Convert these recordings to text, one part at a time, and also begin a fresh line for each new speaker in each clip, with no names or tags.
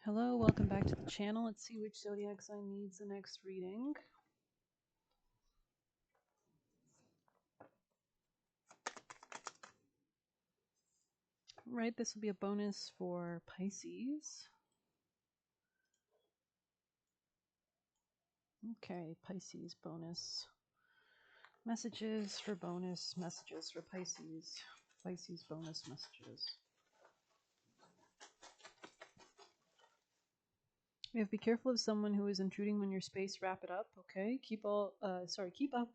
Hello, welcome back to the channel. Let's see which zodiac sign needs the next reading. Right, this will be a bonus for Pisces. Okay, Pisces bonus. Messages for bonus messages for Pisces. Pisces bonus messages. We have to be careful of someone who is intruding on your space. Wrap it up, okay? Keep up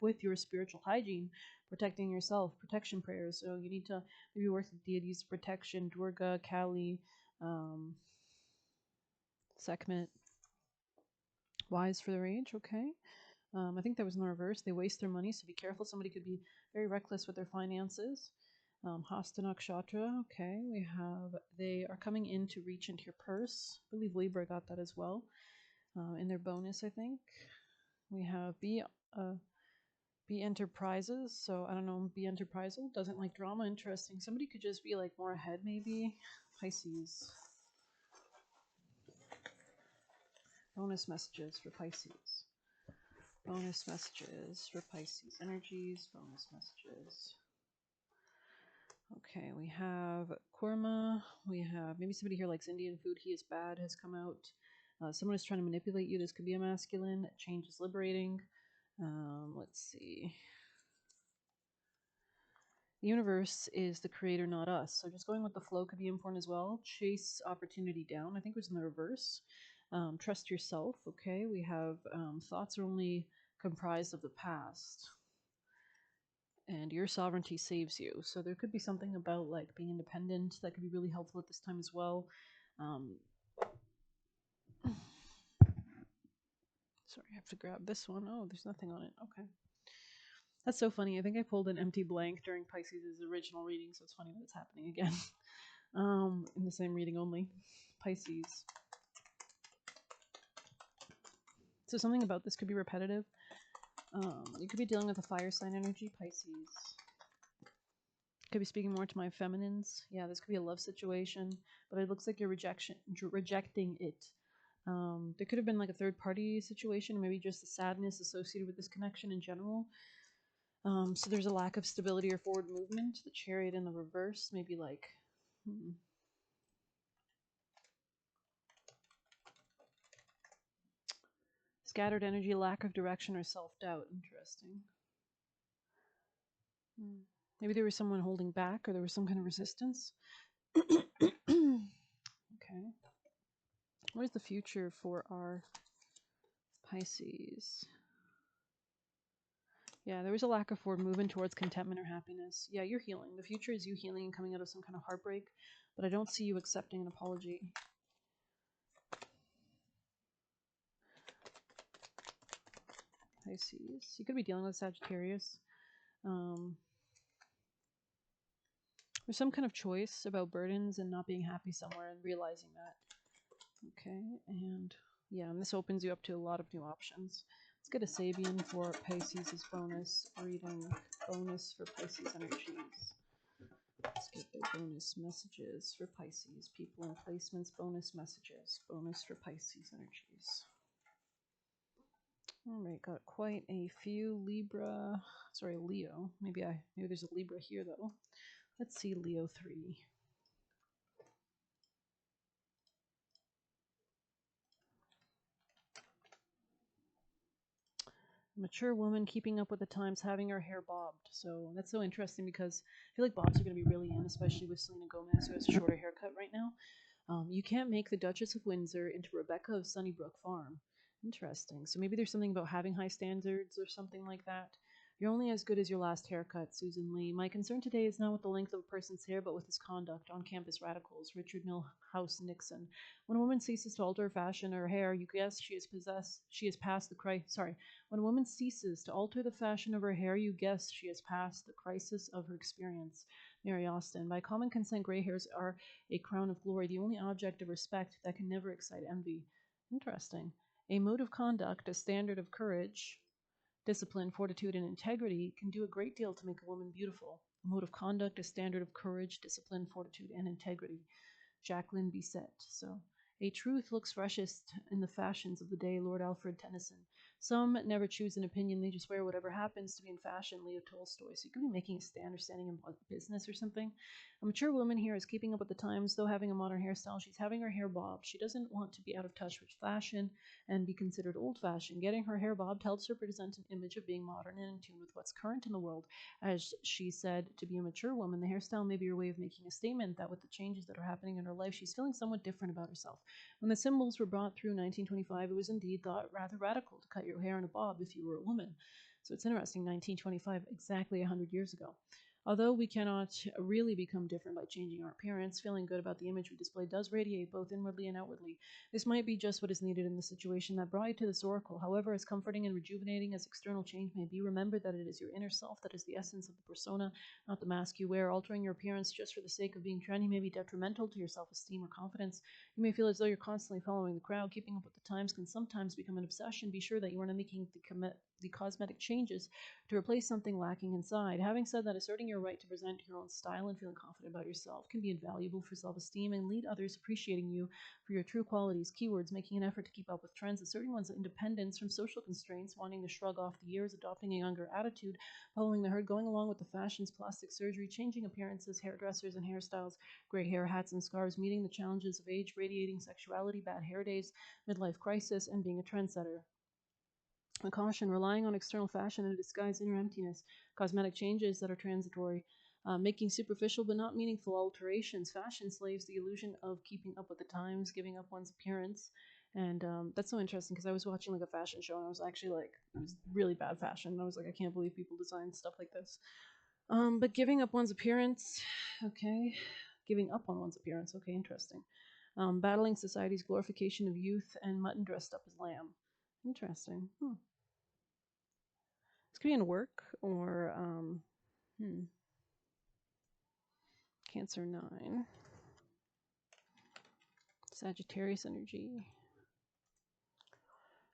with your spiritual hygiene, protecting yourself, protection prayers. So you need to maybe work with deities of protection, Durga, Kali, Sekhmet, wise for their age, okay? I think that was in the reverse. They waste their money, so be careful. Somebody could be very reckless with their finances. Hasta Nakshatra, okay. We have, they are coming in to reach into your purse. I believe Libra got that as well. In their bonus, I think. We have be enterprises. So I don't know, be enterprisal. Doesn't like drama. Interesting. Somebody could just be like more ahead, maybe. Pisces. Bonus messages for Pisces. Bonus messages for Pisces energies. Bonus messages. Okay, we have Kurma. We have maybe somebody here likes Indian food. He is bad has come out. Someone is trying to manipulate you. This could be a masculine. Change is liberating. Let's see. The universe is the creator, not us. So just going with the flow could be important as well. Chase opportunity down. I think it was in the reverse. Trust yourself. Okay, we have thoughts are only comprised of the past. And your sovereignty saves you. So there could be something about like being independent that could be really helpful at this time as well. Sorry, I have to grab this one. Oh, there's nothing on it. Okay. That's so funny. I think I pulled an empty blank during Pisces' original reading, so it's funny that it's happening again. In the same reading only. Pisces. So something about this could be repetitive. You could be dealing with a fire sign energy, Pisces. Could be speaking more to my feminines. Yeah, this could be a love situation, but it looks like you're rejecting it. There could have been like a third party situation, or maybe just the sadness associated with this connection in general. So there's a lack of stability or forward movement. The Chariot in the reverse, maybe like scattered energy, lack of direction, or self-doubt. Interesting. Maybe there was someone holding back, or there was some kind of resistance. Okay. What is the future for our Pisces? Yeah, there was a lack of forward movement towards contentment or happiness. Yeah, you're healing. The future is you healing and coming out of some kind of heartbreak, but I don't see you accepting an apology. Pisces. You could be dealing with Sagittarius. There's some kind of choice about burdens and not being happy somewhere and realizing that. Okay, and yeah, and this opens you up to a lot of new options. Let's get a Sabian for Pisces' bonus reading. Bonus for Pisces energies. Let's get the bonus messages for Pisces. People and placements, bonus messages. Bonus for Pisces energies. All right, got quite a few Leo. Maybe there's a Libra here though. Let's see Leo 3. Mature woman keeping up with the times, having her hair bobbed. So that's so interesting because I feel like bobs are going to be really in, especially with Selena Gomez, who has a shorter haircut right now. You can't make the Duchess of Windsor into Rebecca of Sunnybrook Farm. Interesting. So maybe there's something about having high standards or something like that. You're only as good as your last haircut, Susan Lee. My concern today is not with the length of a person's hair, but with his conduct. On-campus radicals, Richard Milhouse Nixon. When a woman ceases to alter her fashion or her hair, you guess she has passed the crisis. When a woman ceases to alter the fashion of her hair, you guess she has passed the crisis of her experience. Mary Austin. By common consent, gray hairs are a crown of glory, the only object of respect that can never excite envy. Interesting. A mode of conduct, a standard of courage, discipline, fortitude, and integrity can do a great deal to make a woman beautiful. A mode of conduct, a standard of courage, discipline, fortitude, and integrity. Jacqueline Bisset. So A truth looks freshest in the fashions of the day, Lord Alfred Tennyson. Some never choose an opinion, they just wear whatever happens to be in fashion, Leo Tolstoy. So you could be making a stand or standing in business or something. A mature woman here is keeping up with the times, though having a modern hairstyle. She's having her hair bobbed. She doesn't want to be out of touch with fashion and be considered old fashioned. Getting her hair bobbed helps her present an image of being modern and in tune with what's current in the world. As she said, to be a mature woman, the hairstyle may be her way of making a statement that with the changes that are happening in her life, she's feeling somewhat different about herself. When the symbols were brought through 1925, it was indeed thought rather radical to cut your hair in a bob if you were a woman. So it's interesting, 1925, exactly 100 years ago. Although we cannot really become different by changing our appearance, feeling good about the image we display does radiate both inwardly and outwardly. This might be just what is needed in the situation that brought you to this oracle. However, as comforting and rejuvenating as external change may be, remember that it is your inner self that is the essence of the persona, not the mask you wear. Altering your appearance just for the sake of being trendy may be detrimental to your self-esteem or confidence. You may feel as though you're constantly following the crowd. Keeping up with the times can sometimes become an obsession. Be sure that you are not making the cosmetic changes to replace something lacking inside. Having said that, asserting your right to present your own style and feeling confident about yourself can be invaluable for self-esteem and lead others appreciating you for your true qualities. Keywords: making an effort to keep up with trends, asserting one's independence from social constraints, wanting to shrug off the years, adopting a younger attitude, following the herd, going along with the fashions, plastic surgery, changing appearances, hairdressers and hairstyles, gray hair, hats and scarves, meeting the challenges of age, radiating sexuality, bad hair days, midlife crisis, and being a trendsetter. A caution: relying on external fashion to disguise inner emptiness, cosmetic changes that are transitory, making superficial but not meaningful alterations. Fashion slaves the illusion of keeping up with the times, giving up one's appearance. And that's so interesting because I was watching like a fashion show and I was actually like, it was really bad fashion. And I was like, I can't believe people design stuff like this. But giving up one's appearance, okay. Giving up on one's appearance, okay, interesting. Battling society's glorification of youth and mutton dressed up as lamb. Interesting. This could be in work or Cancer 9. Sagittarius energy.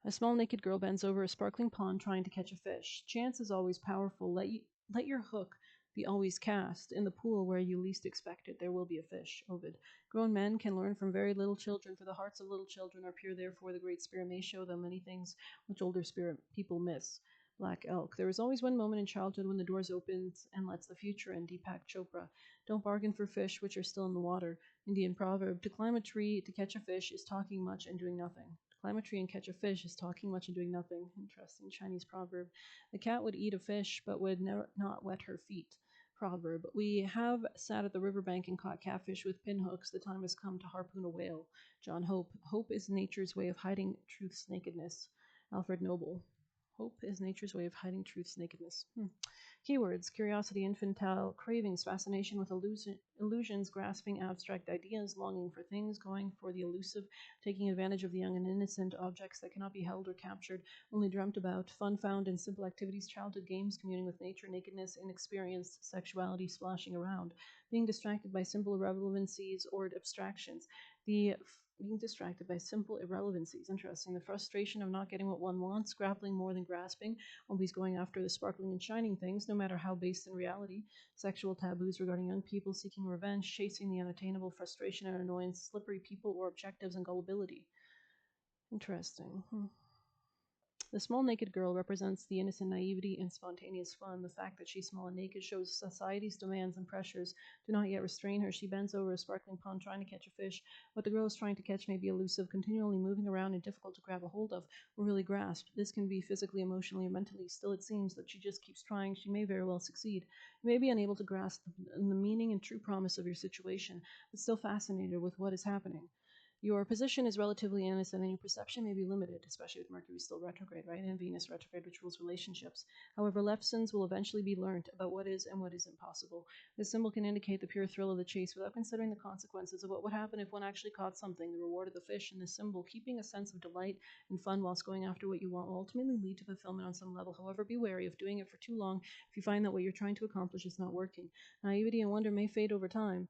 A small naked girl bends over a sparkling pond trying to catch a fish. Chance is always powerful. Let your hook be always cast. In the pool where you least expect it, there will be a fish. Ovid. Grown men can learn from very little children, for the hearts of little children are pure. Therefore, the Great Spirit may show them many things which older spirit people miss. Black Elk. There is always one moment in childhood when the doors open and lets the future in. Deepak Chopra. Don't bargain for fish which are still in the water. Indian proverb. To climb a tree to catch a fish is talking much and doing nothing. To climb a tree and catch a fish is talking much and doing nothing. Interesting Chinese proverb. The cat would eat a fish but would not wet her feet. Proverb. We have sat at the riverbank and caught catfish with pinhooks. The time has come to harpoon a whale. John Hope. Hope is nature's way of hiding truth's nakedness. Alfred Noble. Hope is nature's way of hiding truth's nakedness. Keywords: curiosity, infantile cravings, fascination with illusions, grasping abstract ideas, longing for things, going for the elusive, taking advantage of the young and innocent, objects that cannot be held or captured, only dreamt about, fun found in simple activities, childhood games, communing with nature, nakedness, inexperienced sexuality, splashing around, being distracted by simple irrelevancies or abstractions. Being distracted by simple irrelevancies. Interesting. The frustration of not getting what one wants, grappling more than grasping, always going after the sparkling and shining things, no matter how based in reality. Sexual taboos regarding young people, seeking revenge, chasing the unattainable, frustration and annoyance, slippery people or objectives, and gullibility. Interesting. The small naked girl represents the innocent naivety and spontaneous fun. The fact that she's small and naked shows society's demands and pressures do not yet restrain her. She bends over a sparkling pond trying to catch a fish. What the girl is trying to catch may be elusive, continually moving around and difficult to grab a hold of or really grasp. This can be physically, emotionally, or mentally. Still, it seems that she just keeps trying. She may very well succeed. You may be unable to grasp the meaning and true promise of your situation, but still fascinated with what is happening. Your position is relatively innocent and your perception may be limited, especially with Mercury still retrograde, right? And Venus retrograde, which rules relationships. However, lessons will eventually be learned about what is and what isn't possible. This symbol can indicate the pure thrill of the chase without considering the consequences of what would happen if one actually caught something. The reward of the fish in this symbol, keeping a sense of delight and fun whilst going after what you want, will ultimately lead to fulfillment on some level. However, be wary of doing it for too long if you find that what you're trying to accomplish is not working. Naivety and wonder may fade over time.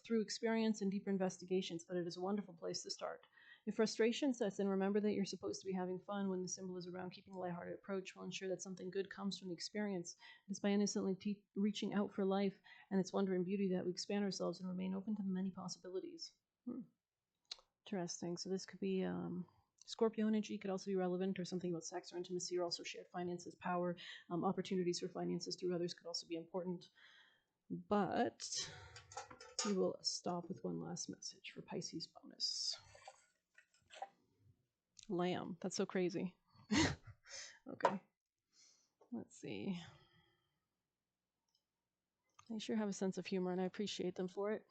Through experience and deeper investigations, but it is a wonderful place to start. If frustration sets in, remember that you're supposed to be having fun. When the symbol is around, keeping a lighthearted approach will ensure that something good comes from the experience. It's by innocently reaching out for life and its wonder and beauty that we expand ourselves and remain open to the many possibilities. Interesting. So this could be Scorpio energy, could also be relevant, or something about sex or intimacy, or also shared finances, power, opportunities for finances through others could also be important. But we will stop with one last message for Pisces bonus. Lamb. That's so crazy. Okay. Let's see. They sure have a sense of humor, and I appreciate them for it.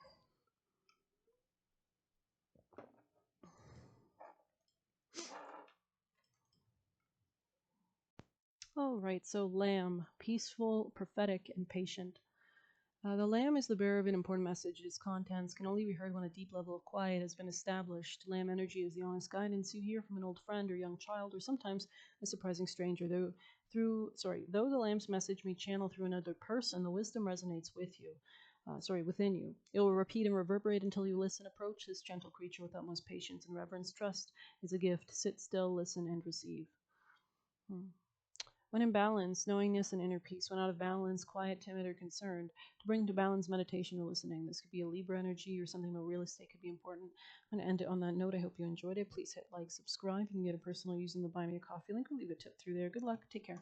All right, so Lamb, peaceful, prophetic, and patient. The Lamb is the bearer of an important message. Its contents can only be heard when a deep level of quiet has been established. Lamb energy is the honest guidance you hear from an old friend or young child, or sometimes a surprising stranger. Though the Lamb's message may channel through another person, the wisdom resonates within you. It will repeat and reverberate until you listen. Approach this gentle creature with utmost patience and reverence. Trust is a gift. Sit still, listen, and receive. When in balance, knowingness and inner peace. When out of balance, quiet, timid, or concerned. To bring to balance meditation or listening. This could be a Libra energy, or something about real estate could be important. I'm going to end it on that note. I hope you enjoyed it. Please hit like, subscribe. You can get a personal using the Buy Me a Coffee link. We'll leave a tip through there. Good luck. Take care.